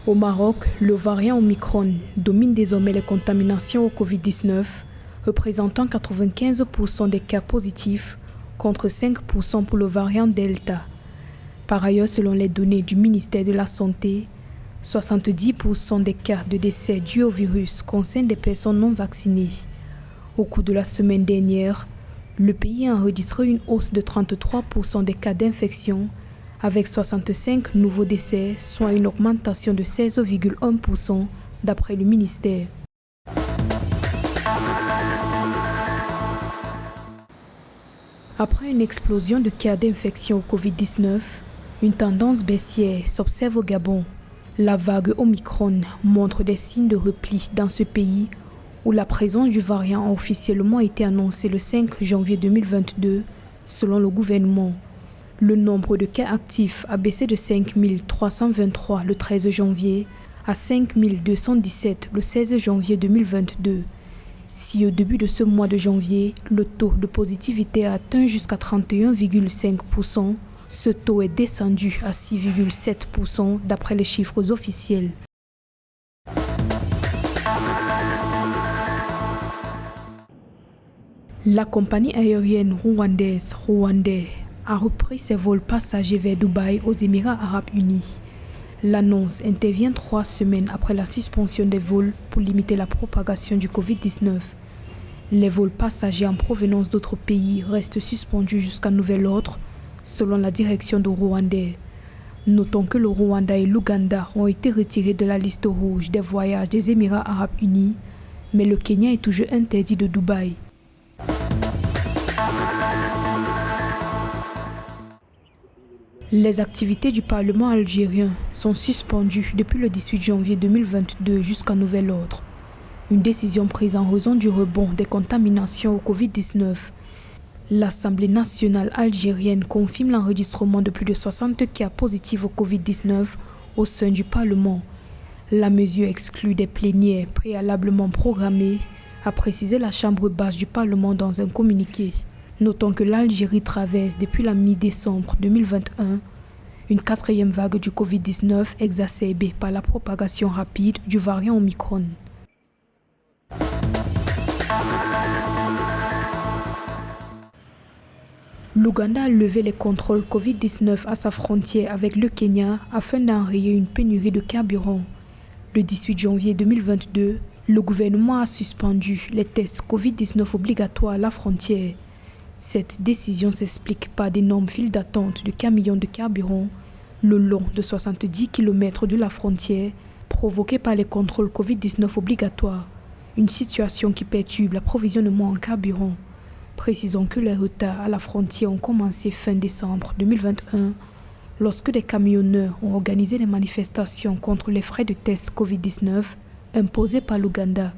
Au Maroc, le variant Omicron domine désormais les contaminations au Covid-19, représentant 95% des cas positifs contre 5% pour le variant Delta. Par ailleurs, selon les données du ministère de la Santé, 70% des cas de décès dus au virus concernent des personnes non vaccinées. Au cours de la semaine dernière, le pays a enregistré une hausse de 33% des cas d'infection, avec 65 nouveaux décès, soit une augmentation de 16,1% d'après le ministère. Après une explosion de cas d'infection au Covid-19, une tendance baissière s'observe au Gabon. La vague Omicron montre des signes de repli dans ce pays où la présence du variant a officiellement été annoncée le 5 janvier 2022, selon le gouvernement. Le nombre de cas actifs a baissé de 5 323 le 13 janvier à 5 217 le 16 janvier 2022. Si au début de ce mois de janvier, le taux de positivité a atteint jusqu'à 31,5%, ce taux est descendu à 6,7% d'après les chiffres officiels. La compagnie aérienne rwandaise Rwandair a repris ses vols passagers vers Dubaï aux Émirats arabes unis. L'annonce intervient 3 semaines après la suspension des vols pour limiter la propagation du Covid-19. Les vols passagers en provenance d'autres pays restent suspendus jusqu'à nouvel ordre, selon la direction de Rwandair. Notons que le Rwanda et l'Ouganda ont été retirés de la liste rouge des voyages des Émirats arabes unis, mais le Kenya est toujours interdit de Dubaï. Les activités du Parlement algérien sont suspendues depuis le 18 janvier 2022 jusqu'à nouvel ordre. Une décision prise en raison du rebond des contaminations au Covid-19. L'Assemblée nationale algérienne confirme l'enregistrement de plus de 60 cas positifs au Covid-19 au sein du Parlement. La mesure exclut des plénières préalablement programmées, a précisé la Chambre basse du Parlement dans un communiqué. Notons que l'Algérie traverse depuis la mi-décembre 2021 une 4e vague du Covid-19 exacerbée par la propagation rapide du variant Omicron. L'Ouganda a levé les contrôles Covid-19 à sa frontière avec le Kenya afin d'enrayer une pénurie de carburant. Le 18 janvier 2022, le gouvernement a suspendu les tests Covid-19 obligatoires à la frontière. Cette décision s'explique par d'énormes files d'attente de camions de carburant le long de 70 km de la frontière, provoquées par les contrôles Covid-19 obligatoires, une situation qui perturbe l'approvisionnement en carburant. Précisons que les retards à la frontière ont commencé fin décembre 2021, lorsque des camionneurs ont organisé des manifestations contre les frais de test Covid-19 imposés par l'Ouganda.